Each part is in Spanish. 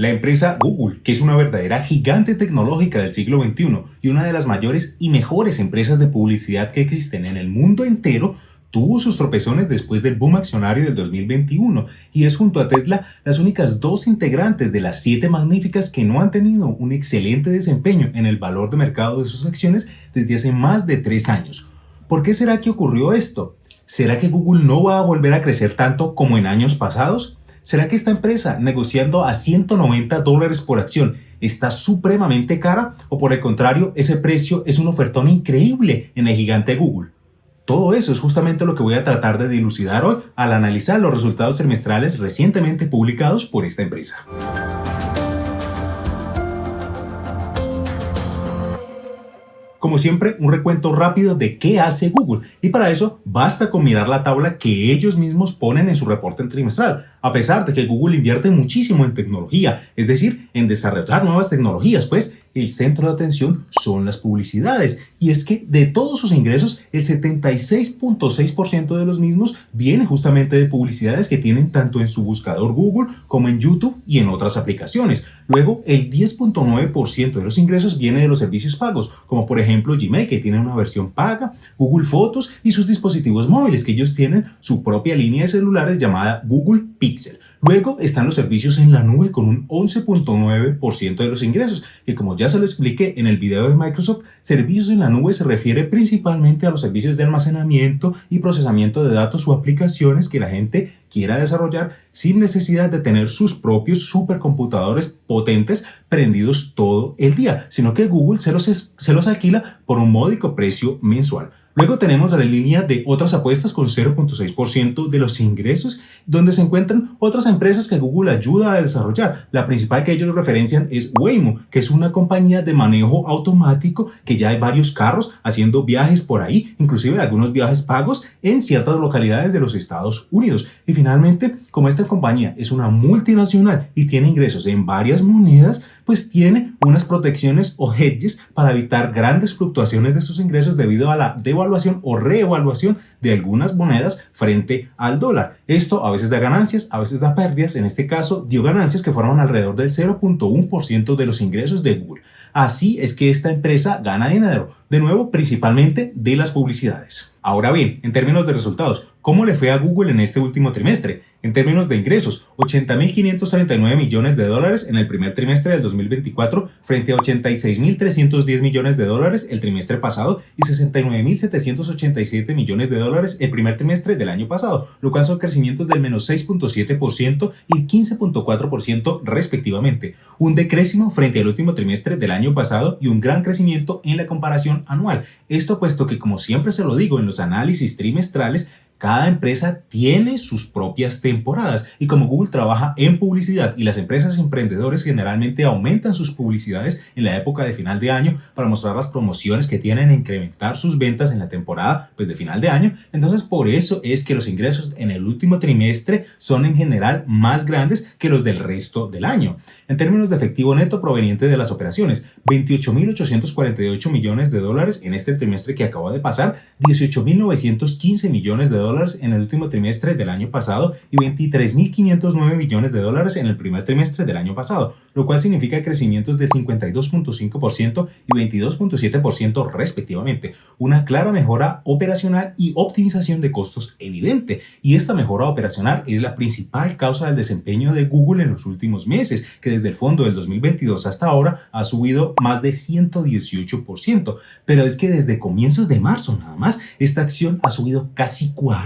La empresa Google, que es una verdadera gigante tecnológica del siglo XXI y una de las mayores y mejores empresas de publicidad que existen en el mundo entero, tuvo sus tropezones después del boom accionario del 2021 y es junto a Tesla las únicas dos integrantes de las 7 magníficas que no han tenido un excelente desempeño en el valor de mercado de sus acciones desde hace más de 3 años. ¿Por qué será que ocurrió esto? ¿Será que Google no va a volver a crecer tanto como en años pasados? ¿Será que esta empresa, negociando a $190 por acción, está supremamente cara? ¿O por el contrario, ese precio es un ofertón increíble en el gigante Google? Todo eso es justamente lo que voy a tratar de dilucidar hoy al analizar los resultados trimestrales recientemente publicados por esta empresa. Como siempre, un recuento rápido de qué hace Google, y para eso basta con mirar la tabla que ellos mismos ponen en su reporte trimestral. A pesar de que Google invierte muchísimo en tecnología, es decir, en desarrollar nuevas tecnologías, pues el centro de atención son las publicidades, y es que de todos sus ingresos, el 76.6% de los mismos viene justamente de publicidades que tienen tanto en su buscador Google como en YouTube y en otras aplicaciones. Luego, el 10.9% de los ingresos viene de los servicios pagos, como por ejemplo Gmail, que tiene una versión paga, Google Fotos y sus dispositivos móviles, que ellos tienen su propia línea de celulares llamada Google Pixel. Luego están los servicios en la nube con un 11.9% de los ingresos, que como ya se lo expliqué en el video de Microsoft, servicios en la nube se refiere principalmente a los servicios de almacenamiento y procesamiento de datos o aplicaciones que la gente quiera desarrollar sin necesidad de tener sus propios supercomputadores potentes prendidos todo el día, sino que Google se los alquila por un módico precio mensual. Luego tenemos a la línea de otras apuestas con 0.6% de los ingresos, donde se encuentran otras empresas que Google ayuda a desarrollar. La principal que ellos referencian es Waymo, que es una compañía de manejo automático que ya hay varios carros haciendo viajes por ahí, inclusive algunos viajes pagos en ciertas localidades de los Estados Unidos. Y finalmente, como esta compañía es una multinacional y tiene ingresos en varias monedas, pues tiene unas protecciones o hedges para evitar grandes fluctuaciones de sus ingresos debido a la devaluación o reevaluación de algunas monedas frente al dólar. Esto a veces da ganancias, a veces da pérdidas. En este caso dio ganancias que forman alrededor del 0.1% de los ingresos de Google. Así es que esta empresa gana dinero, de nuevo principalmente de las publicidades. Ahora bien, en términos de resultados, ¿cómo le fue a Google en este último trimestre? En términos de ingresos, $80.539 millones en el primer trimestre del 2024 frente a $86.310 millones el trimestre pasado y $69.787 millones el primer trimestre del año pasado, lo cual son crecimientos del menos 6.7% y 15.4% respectivamente. Un decréscimo frente al último trimestre del año pasado y un gran crecimiento en la comparación anual. Esto puesto que, como siempre se lo digo en los análisis trimestrales, cada empresa tiene sus propias temporadas y como Google trabaja en publicidad y las empresas emprendedores generalmente aumentan sus publicidades en la época de final de año para mostrar las promociones que tienen e incrementar sus ventas en la temporada de final de año, entonces por eso es que los ingresos en el último trimestre son en general más grandes que los del resto del año. En términos de efectivo neto proveniente de las operaciones, $28.848 millones en este trimestre que acaba de pasar, $18.915 millones en el último trimestre del año pasado y $23.509 millones en el primer trimestre del año pasado, lo cual significa crecimientos del 52.5% y 22.7% respectivamente. Una clara mejora operacional y optimización de costos evidente, y esta mejora operacional es la principal causa del desempeño de Google en los últimos meses, que desde el fondo del 2022 hasta ahora ha subido más de 118%, pero es que desde comienzos de marzo nada más, esta acción ha subido casi 40%.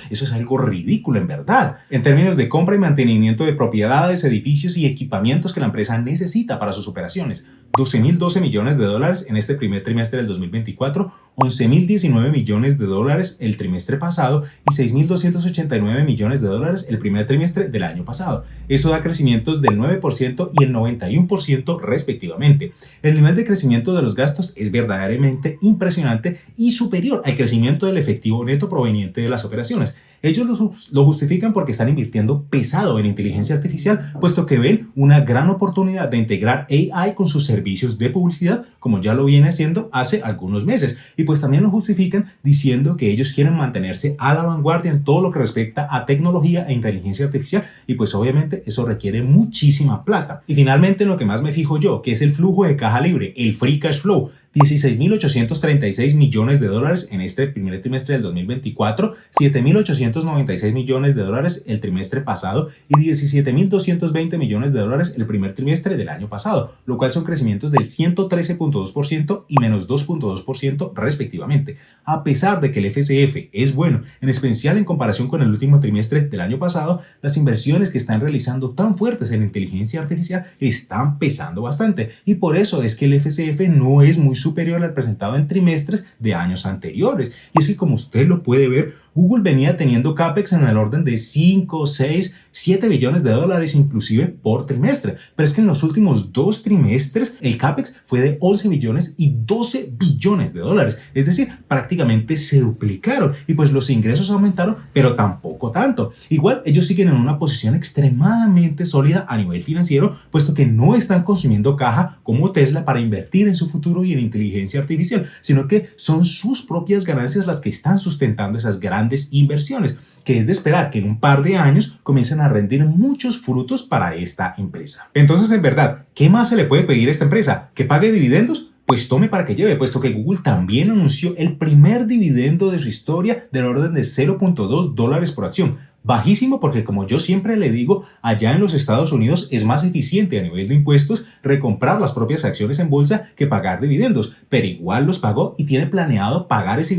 Eso es algo ridículo en verdad. En términos de compra y mantenimiento de propiedades, edificios y equipamientos que la empresa necesita para sus operaciones, $12.012 millones en este primer trimestre del 2024, $11.019 millones el trimestre pasado y $6.289 millones el primer trimestre del año pasado. Eso da crecimientos del 9% y el 91% respectivamente. El nivel de crecimiento de los gastos es verdaderamente impresionante y superior al crecimiento del efectivo neto proveniente de las operaciones. Ellos lo justifican porque están invirtiendo pesado en inteligencia artificial, puesto que ven una gran oportunidad de integrar AI con sus servicios de publicidad, como ya lo viene haciendo hace algunos meses. Y pues también lo justifican diciendo que ellos quieren mantenerse a la vanguardia en todo lo que respecta a tecnología e inteligencia artificial, y pues obviamente eso requiere muchísima plata. Y finalmente, en lo que más me fijo yo, que es el flujo de caja libre, el free cash flow, 16.836 millones de dólares en este primer trimestre del 2024, 7.896 millones de dólares el trimestre pasado y 17.220 millones de dólares el primer trimestre del año pasado, lo cual son crecimientos del 113.2% y menos 2.2% respectivamente. A pesar de que el FCF es bueno, en especial en comparación con el último trimestre del año pasado, las inversiones que están realizando tan fuertes en inteligencia artificial están pesando bastante, y por eso es que el FCF no es muy superior al presentado en trimestres de años anteriores. Y es que, como usted lo puede ver, Google venía teniendo CAPEX en el orden de 5, 6, 7 billones de dólares inclusive por trimestre, pero es que en los últimos 2 trimestres el CAPEX fue de 11 billones y 12 billones de dólares, es decir, prácticamente se duplicaron, y pues los ingresos aumentaron, pero tampoco tanto. Igual ellos siguen en una posición extremadamente sólida a nivel financiero, puesto que no están consumiendo caja como Tesla para invertir en su futuro y en inteligencia artificial, sino que son sus propias ganancias las que están sustentando esas grandes inversiones, que es de esperar que en un par de años comiencen a rendir muchos frutos para esta empresa. Entonces, en verdad, ¿qué más se le puede pedir a esta empresa? ¿Que pague dividendos? Pues tome para que lleve, puesto que Google también anunció el primer dividendo de su historia del orden de 0.2 dólares por acción. Bajísimo, porque como yo siempre le digo, allá en los Estados Unidos es más eficiente a nivel de impuestos recomprar las propias acciones en bolsa que pagar dividendos, pero igual los pagó y tiene planeado pagar ese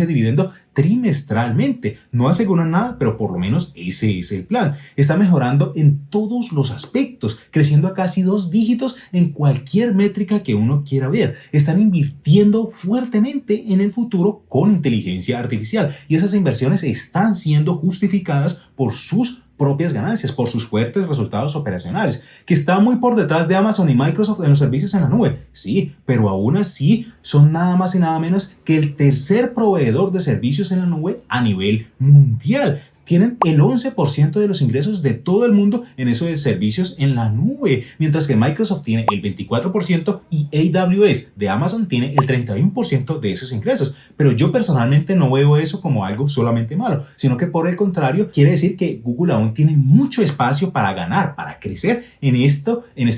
dividendo trimestralmente. No asegura nada, pero por lo menos ese es el plan. Está mejorando en todos los aspectos, creciendo a casi 2 dígitos en cualquier métrica que uno quiera ver. Están invirtiendo fuertemente en el futuro con inteligencia artificial, y esas inversiones están siendo justificadas por sus propias ganancias, por sus fuertes resultados operacionales, que está muy por detrás de Amazon y Microsoft en los servicios en la nube. Sí, pero aún así son nada más y nada menos que el tercer proveedor de servicios en la nube a nivel mundial. Tienen el 11% de los ingresos de todo el mundo en eso de servicios en la nube, mientras que Microsoft tiene el 24% y AWS de Amazon tiene el 31% de esos ingresos. Pero yo personalmente no veo eso como algo solamente malo, sino que por el contrario quiere decir que Google aún tiene mucho espacio para ganar, para crecer en este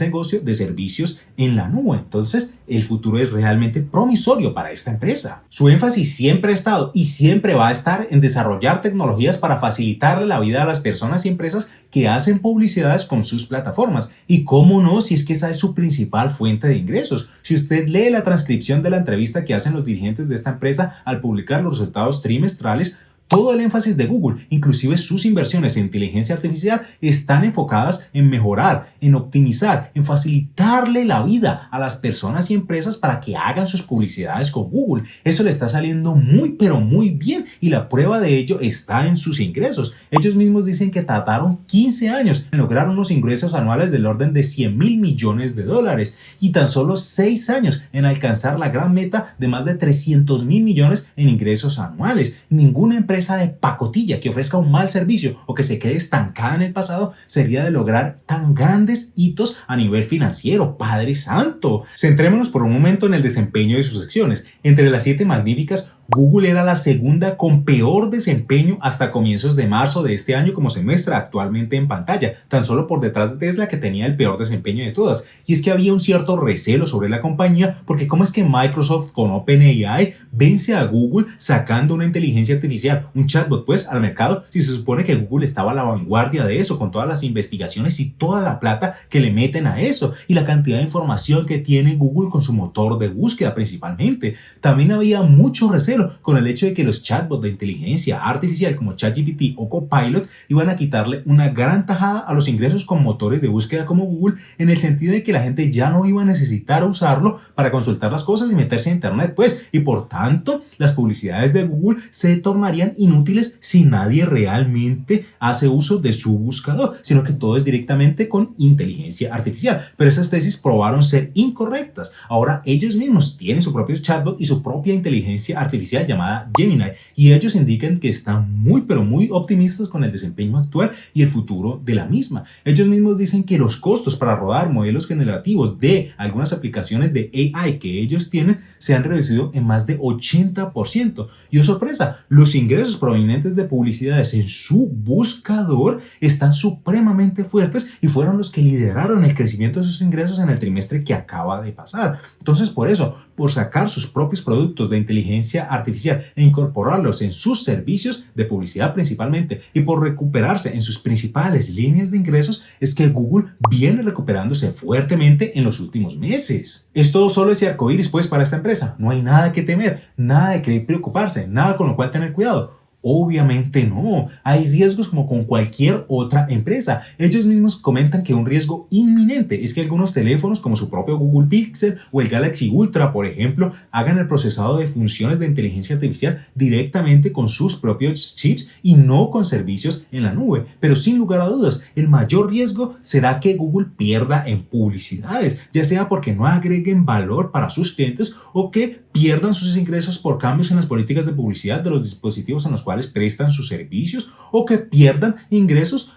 negocio de servicios en la nube. Entonces, el futuro es realmente promisorio para esta empresa. Su énfasis siempre ha estado y siempre va a estar en desarrollar tecnologías para facilitarle la vida a las personas y empresas que hacen publicidades con sus plataformas. Y cómo no, si es que esa es su principal fuente de ingresos. Si usted lee la transcripción de la entrevista que hacen los dirigentes de esta empresa al publicar los resultados trimestrales, todo el énfasis de Google, inclusive sus inversiones en inteligencia artificial, están enfocadas en mejorar, en optimizar, en facilitarle la vida a las personas y empresas para que hagan sus publicidades con Google. Eso le está saliendo muy pero muy bien, y la prueba de ello está en sus ingresos. Ellos mismos dicen que tardaron 15 años en lograr unos ingresos anuales del orden de 100.000 millones de dólares y tan solo 6 años en alcanzar la gran meta de más de 300.000 millones en ingresos anuales. Ninguna empresa de pacotilla que ofrezca un mal servicio o que se quede estancada en el pasado sería de lograr tan grandes hitos a nivel financiero. ¡Padre santo! Centrémonos por un momento en el desempeño de sus acciones. Entre las 7 magníficas, Google era la segunda con peor desempeño hasta comienzos de marzo de este año, como se muestra actualmente en pantalla, tan solo por detrás de Tesla, que tenía el peor desempeño de todas. Y es que había un cierto recelo sobre la compañía, porque ¿cómo es que Microsoft con OpenAI vence a Google sacando una inteligencia artificial, un chatbot pues, al mercado, si se supone que Google estaba a la vanguardia de eso, con todas las investigaciones y toda la plata que le meten a eso, y la cantidad de información que tiene Google con su motor de búsqueda principalmente? También había mucho recelo con el hecho de que los chatbots de inteligencia artificial como ChatGPT o Copilot iban a quitarle una gran tajada a los ingresos con motores de búsqueda como Google, en el sentido de que la gente ya no iba a necesitar usarlo para consultar las cosas y meterse a internet pues, y por tanto las publicidades de Google se tornarían inútiles si nadie realmente hace uso de su buscador, sino que todo es directamente con inteligencia artificial. Pero esas tesis probaron ser incorrectas. Ahora ellos mismos tienen su propio chatbot y su propia inteligencia artificial artificial llamada Gemini, y ellos indican que están muy pero muy optimistas con el desempeño actual y el futuro de la misma. Ellos mismos dicen que los costos para rodar modelos generativos de algunas aplicaciones de AI que ellos tienen se han reducido en más de 80%. Y oh sorpresa, los ingresos provenientes de publicidades en su buscador están supremamente fuertes y fueron los que lideraron el crecimiento de sus ingresos en el trimestre que acaba de pasar. Entonces, por eso, por sacar sus propios productos de inteligencia artificial e incorporarlos en sus servicios de publicidad principalmente y por recuperarse en sus principales líneas de ingresos, es que Google viene recuperándose fuertemente en los últimos meses. Esto solo es arcoíris pues para esta empresa. No hay nada que temer, nada de que preocuparse, nada con lo cual tener cuidado. Obviamente no, hay riesgos como con cualquier otra empresa. Ellos mismos comentan que un riesgo inminente es que algunos teléfonos como su propio Google Pixel o el Galaxy Ultra, por ejemplo, hagan el procesado de funciones de inteligencia artificial directamente con sus propios chips y no con servicios en la nube. Pero sin lugar a dudas, el mayor riesgo será que Google pierda en publicidades, ya sea porque no agreguen valor para sus clientes o que pierdan sus ingresos por cambios en las políticas de publicidad de los dispositivos en los cuales prestan sus servicios, o que pierdan ingresos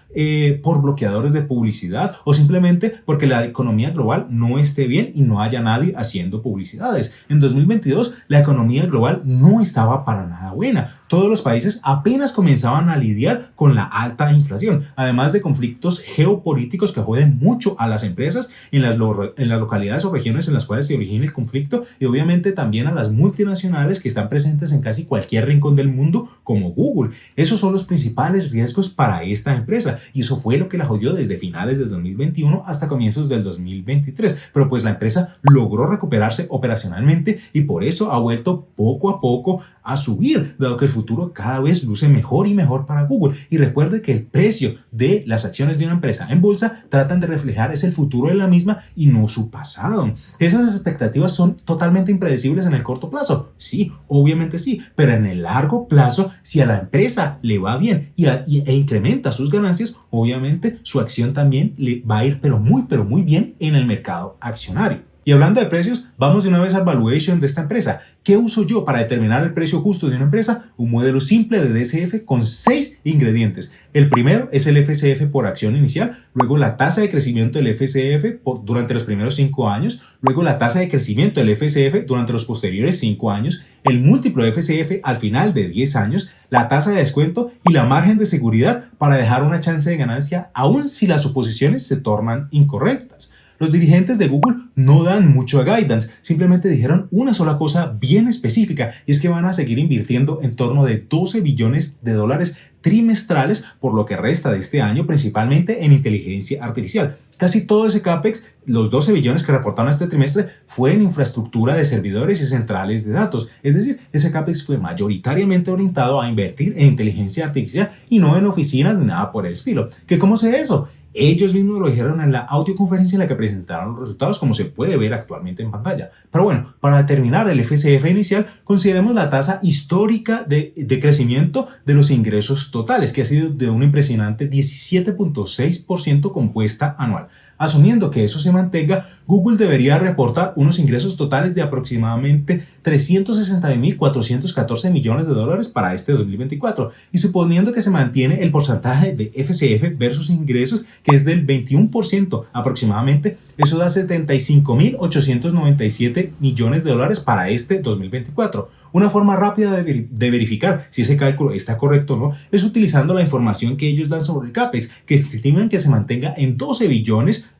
por bloqueadores de publicidad, o simplemente porque la economía global no esté bien y no haya nadie haciendo publicidades. En 2022 la economía global no estaba para nada buena. Todos los países apenas comenzaban a lidiar con la alta inflación, además de conflictos geopolíticos que joden mucho a las empresas en las localidades o regiones en las cuales se origina el conflicto, y obviamente también a las multinacionales que están presentes en casi cualquier rincón del mundo como Google. Esos son los principales riesgos para esta empresa, y eso fue lo que la jodió desde finales del 2021 hasta comienzos del 2023, pero pues la empresa logró recuperarse operacionalmente y por eso ha vuelto poco a poco a subir, dado que el futuro cada vez luce mejor y mejor para Google. Y recuerde que el precio de las acciones de una empresa en bolsa tratan de reflejar es el futuro de la misma y no su pasado. ¿Esas expectativas son totalmente impredecibles en el corto plazo? Sí, obviamente sí, pero en el largo plazo, si a la empresa le va bien e incrementa sus ganancias, obviamente su acción también le va a ir pero muy bien en el mercado accionario. Y hablando de precios, vamos de una vez al valuation de esta empresa. ¿Qué uso yo para determinar el precio justo de una empresa? Un modelo simple de DCF con 6 ingredientes. El primero es el FCF por acción inicial, luego la tasa de crecimiento del FCF durante los primeros 5 años, luego la tasa de crecimiento del FCF durante los posteriores 5 años, el múltiplo de FCF al final de 10 años, la tasa de descuento y la margen de seguridad para dejar una chance de ganancia aun si las suposiciones se tornan incorrectas. Los dirigentes de Google no dan mucho guidance, simplemente dijeron una sola cosa bien específica, y es que van a seguir invirtiendo en torno de 12 billones de dólares trimestrales por lo que resta de este año, principalmente en inteligencia artificial. Casi todo ese CAPEX, los 12 billones que reportaron este trimestre, fue en infraestructura de servidores y centrales de datos. Es decir, ese CAPEX fue mayoritariamente orientado a invertir en inteligencia artificial y no en oficinas ni nada por el estilo. ¿Que cómo se ve eso? Ellos mismos lo dijeron en la audioconferencia en la que presentaron los resultados, como se puede ver actualmente en pantalla. Pero bueno, para determinar el FCF inicial, consideremos la tasa histórica de crecimiento de los ingresos totales, que ha sido de un impresionante 17.6% compuesta anual. Asumiendo que eso se mantenga, Google debería reportar unos ingresos totales de aproximadamente 360.414 millones de dólares para este 2024, y suponiendo que se mantiene el porcentaje de FCF versus ingresos, que es del 21% aproximadamente, eso da 75.897 millones de dólares para este 2024. Una forma rápida de verificar si ese cálculo está correcto o no es utilizando la información que ellos dan sobre el CAPEX, que estiman que se mantenga en 12 billones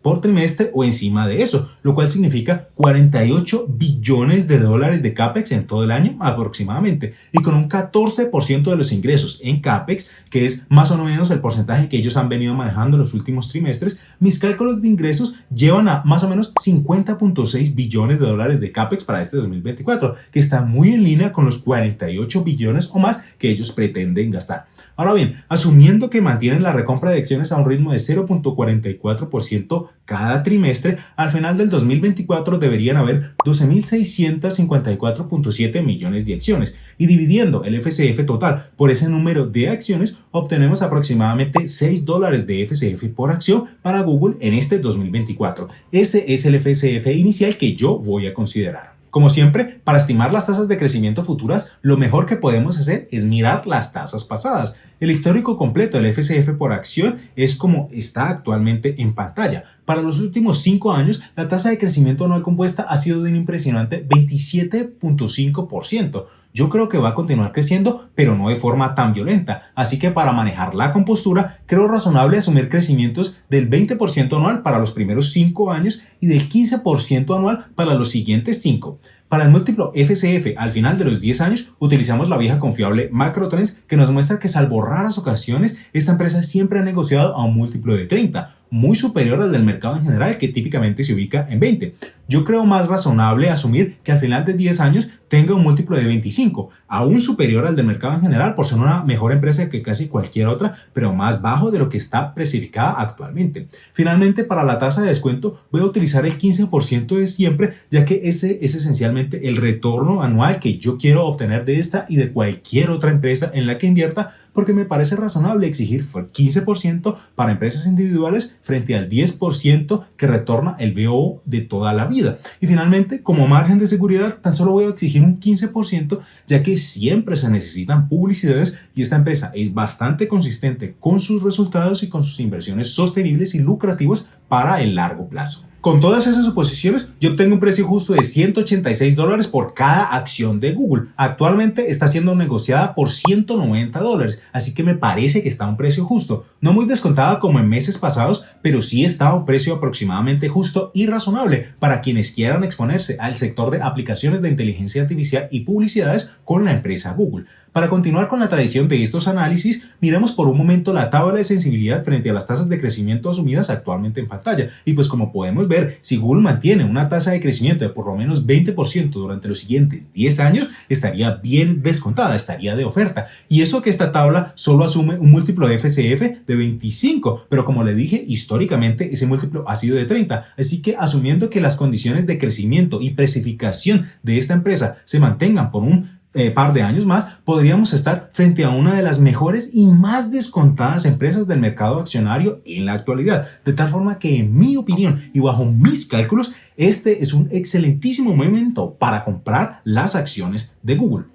por trimestre o encima de eso, lo cual significa 48 billones de dólares de CAPEX en todo el año aproximadamente, y con un 14% de los ingresos en CAPEX, que es más o menos el porcentaje que ellos han venido manejando en los últimos trimestres. Mis cálculos de ingresos llevan a más o menos 50.6 billones de dólares de CAPEX para este 2024, que está muy en línea con los 48 billones o más que ellos pretenden gastar. Ahora bien, asumiendo que mantienen la recompra de acciones a un ritmo de 0.44% cada trimestre, al final del 2024 deberían haber 12.654.7 millones de acciones, y dividiendo el FCF total por ese número de acciones, obtenemos aproximadamente $6 de FCF por acción para Google en este 2024. Ese es el FCF inicial que yo voy a considerar. Como siempre, para estimar las tasas de crecimiento futuras, lo mejor que podemos hacer es mirar las tasas pasadas. El histórico completo del FCF por acción es como está actualmente en pantalla. Para los últimos 5 años, la tasa de crecimiento anual compuesta ha sido de un impresionante 27.5%. Yo creo que va a continuar creciendo, pero no de forma tan violenta. Así que para manejar la compostura, creo razonable asumir crecimientos del 20% anual para los primeros 5 años y del 15% anual para los siguientes 5. Para el múltiplo FCF al final de los 10 años, utilizamos la vieja confiable Macrotrends, que nos muestra que, salvo raras ocasiones, esta empresa siempre ha negociado a un múltiplo de 30, muy superior al del mercado en general, que típicamente se ubica en 20. Yo creo más razonable asumir que al final de 10 años tenga un múltiplo de 25, aún superior al del mercado en general por ser una mejor empresa que casi cualquier otra, pero más bajo de lo que está precificada actualmente. Finalmente, para la tasa de descuento voy a utilizar el 15% de siempre, ya que ese es esencialmente el retorno anual que yo quiero obtener de esta y de cualquier otra empresa en la que invierta, porque me parece razonable exigir 15% para empresas individuales frente al 10% que retorna el BOO de toda la vida. Y finalmente, como margen de seguridad, tan solo voy a exigir un 15%, ya que siempre se necesitan publicidades y esta empresa es bastante consistente con sus resultados y con sus inversiones sostenibles y lucrativas para el largo plazo. Con todas esas suposiciones, yo obtengo un precio justo de $186 por cada acción de Google. Actualmente está siendo negociada por $190, así que me parece que está a un precio justo. No muy descontada como en meses pasados, pero sí está a un precio aproximadamente justo y razonable para quienes quieran exponerse al sector de aplicaciones de inteligencia artificial y publicidades con la empresa Google. Para continuar con la tradición de estos análisis, miremos por un momento la tabla de sensibilidad frente a las tasas de crecimiento asumidas actualmente en pantalla. Y pues como podemos ver, si Google mantiene una tasa de crecimiento de por lo menos 20% durante los siguientes 10 años, estaría bien descontada, estaría de oferta. Y eso que esta tabla solo asume un múltiplo de FCF de 25, pero como le dije, históricamente ese múltiplo ha sido de 30. Así que asumiendo que las condiciones de crecimiento y precificación de esta empresa se mantengan por un par de años más, podríamos estar frente a una de las mejores y más descontadas empresas del mercado accionario en la actualidad. De tal forma que, en mi opinión y bajo mis cálculos, este es un excelentísimo momento para comprar las acciones de Google.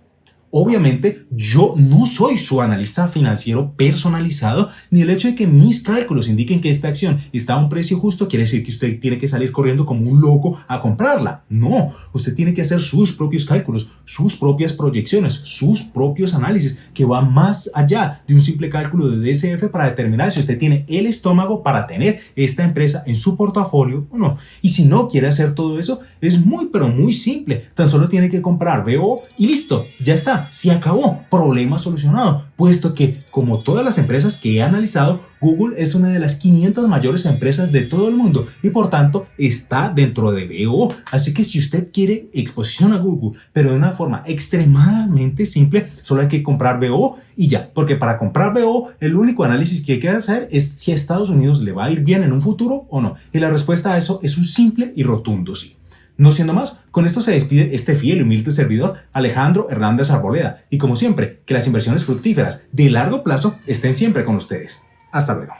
Obviamente, yo no soy su analista financiero personalizado, ni el hecho de que mis cálculos indiquen que esta acción está a un precio justo quiere decir que usted tiene que salir corriendo como un loco a comprarla. No, usted tiene que hacer sus propios cálculos, sus propias proyecciones, sus propios análisis, que van más allá de un simple cálculo de DCF para determinar si usted tiene el estómago para tener esta empresa en su portafolio o no. Y si no quiere hacer todo eso, es muy pero muy simple. Tan solo tiene que comprar BO y listo, ya está. Se acabó, problema solucionado, puesto que, como todas las empresas que he analizado, Google es una de las 500 mayores empresas de todo el mundo y por tanto está dentro de BO. Así que si usted quiere exposición a Google, pero de una forma extremadamente simple, solo hay que comprar BO y ya, porque para comprar BO el único análisis que hay que hacer es si a Estados Unidos le va a ir bien en un futuro o no. Y la respuesta a eso es un simple y rotundo sí. No siendo más, con esto se despide este fiel y humilde servidor, Alejandro Hernández Arboleda, y como siempre, que las inversiones fructíferas de largo plazo estén siempre con ustedes. Hasta luego.